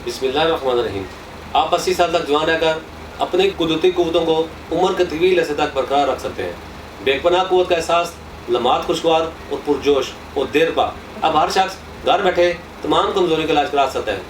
بسم اللہ الرحمن الرحیم۔ آپ 80 سال تک جوان رہ کر اپنی قدرتی قوتوں کو عمر کے طویل عرصے تک برقرار رکھ سکتے ہیں۔ بے پناہ قوت کا احساس لمحات خوشگوار اور پرجوش اور دیر پا اب ہر شخص گھر بیٹھے تمام کمزوری کا علاج کرا سکتا ہے۔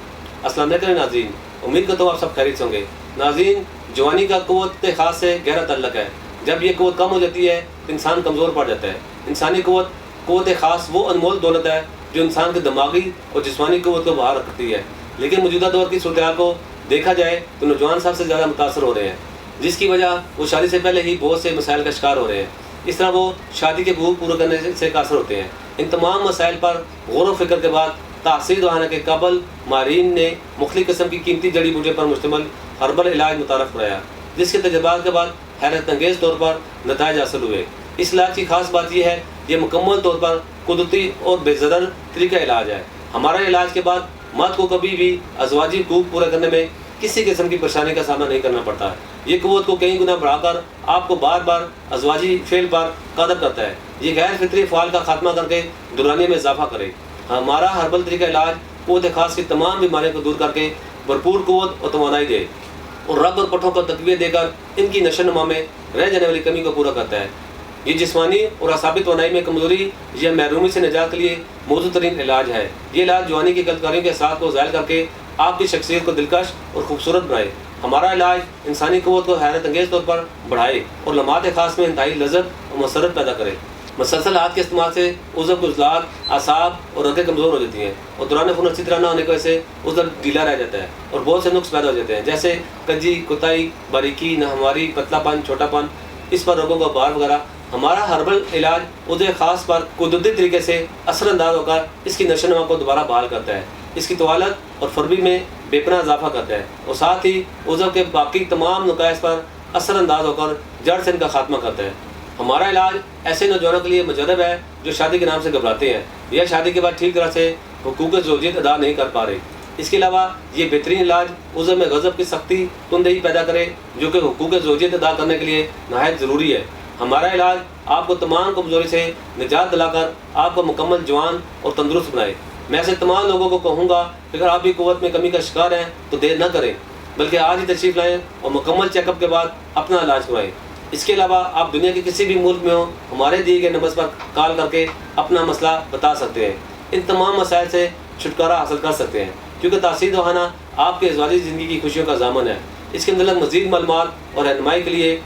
السلام علیکم ناظرین، امید کرتا ہوں آپ سب خیریت سے ہوں گے۔ ناظرین، جوانی کا قوت خاص سے گہرا تعلق ہے۔ جب یہ قوت کم ہو جاتی ہے تو انسان کمزور پڑ جاتا ہے۔ انسانی قوت خاص وہ انمول دولت ہے جو انسان کے دماغی اور جسمانی قوت کو باہر رکھتی ہے، لیکن موجودہ دور کی صورتحال کو دیکھا جائے تو نوجوان سب سے زیادہ متاثر ہو رہے ہیں، جس کی وجہ وہ شادی سے پہلے ہی بہت سے مسائل کا شکار ہو رہے ہیں۔ اس طرح وہ شادی کے حقوق پورے کرنے سے قاصر ہوتے ہیں۔ ان تمام مسائل پر غور و فکر کے بعد تاثیر دہانہ کے قابل ماہرین نے مختلف قسم کی قیمتی جڑی بوٹیوں پر مشتمل ہربل علاج متعارف کرایا، جس کے تجربات کے بعد حیرت انگیز طور پر نتائج حاصل ہوئے۔ اس علاج کی خاص بات یہ ہے یہ مکمل طور پر قدرتی اور بے ضرر طریقہ علاج ہے۔ ہمارا علاج کے بعد مرد کو کبھی بھی ازواجی حقوق پورے کرنے میں کسی قسم کی پریشانی کا سامنا نہیں کرنا پڑتا۔ یہ قوت کو کئی گنا بڑھا کر آپ کو بار بار ازواجی فعل پر قادر کرتا ہے۔ یہ غیر فطری افعال کا خاتمہ کر کے دورانیے میں اضافہ کرے۔ ہمارا ہربل طریقہ علاج قوت خاص کی تمام بیماریوں کو دور کر کے بھرپور قوت اور توانائی دے اور رگ اور پٹھوں کو تقویت دے کر ان کی نشو و نما میں رہ جانے والی کمی کو پورا کرتا ہے۔ یہ جسمانی اور اعصابی توانائی میں کمزوری یا محرومی سے نجات کے لیے موزوں ترین علاج ہے۔ یہ علاج جوانی کی غلطکاریوں کے اثرات کو ظاہر کر کے آپ کی شخصیت کو دلکش اور خوبصورت بنائے۔ ہمارا علاج انسانی قوت کو حیرت انگیز طور پر بڑھائے اور لمحات خاص میں انتہائی لذت اور مسرت پیدا کرے۔ مسلسل ہاتھ کے استعمال سے عضو کے عضلات، اعصاب اور رگیں کمزور ہو جاتی ہیں اور دوران خون اچھی طرح نہ ہونے کی وجہ سے عضو ڈھیلا رہ جاتا ہے اور بہت سے نقص پیدا ہو جاتے ہیں، جیسے کجی، کوتاہی، باریکی، ناہمواری، پتلا پن، چھوٹا پن، اس پر روگوں کا بار وغیرہ۔ ہمارا ہربل علاج عضو خاص پر قدرتی طریقے سے اثر انداز ہو کر اس کی نشو و نما کو دوبارہ بحال کرتا ہے، اس کی طوالت اور فربی میں بے پناہ اضافہ کرتا ہے اور ساتھ ہی عضو کے باقی تمام نقائص پر اثر انداز ہو کر جڑ سے ان کا خاتمہ کرتا ہے۔ ہمارا علاج ایسے نوجوانوں کے لیے مجرب ہے جو شادی کے نام سے گھبراتے ہیں یا شادی کے بعد ٹھیک طرح سے حقوق زوجیت ادا نہیں کر پا رہے۔ اس کے علاوہ یہ بہترین علاج عضو میں غضب کی سختی تندہی پیدا کرے جو کہ حقوق زوجیت ادا کرنے کے لیے نہایت ضروری ہے۔ ہمارا علاج آپ کو تمام کمزوری سے نجات دلا کر آپ کو مکمل جوان اور تندرست بنائے۔ میں ایسے تمام لوگوں کو کہوں گا کہ اگر آپ بھی قوت میں کمی کا شکار ہیں تو دیر نہ کریں، بلکہ آج ہی تشریف لائیں اور مکمل چیک اپ کے بعد اپنا علاج کروائیں۔ اس کے علاوہ آپ دنیا کے کسی بھی ملک میں ہوں ہمارے دیے گئے نمبر پر کال کر کے اپنا مسئلہ بتا سکتے ہیں۔ ان تمام مسائل سے چھٹکارا حاصل کر سکتے ہیں، کیونکہ تاثیر دہانہ آپ کے ازواجی زندگی کی خوشیوں کا ضامن ہے۔ اس کے متعلق مزید معلومات اور رہنمائی کے لیے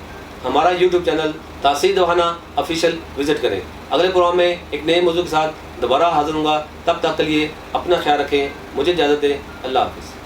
ہمارا یوٹیوب چینل تاثیر دہانہ آفیشیل وزٹ کریں۔ اگلے پروگرام میں ایک نئے موضوع کے ساتھ دوبارہ حاضر ہوں گا۔ تب تک کے لیے اپنا خیال رکھیں۔ مجھے اجازت دیں۔ اللہ حافظ۔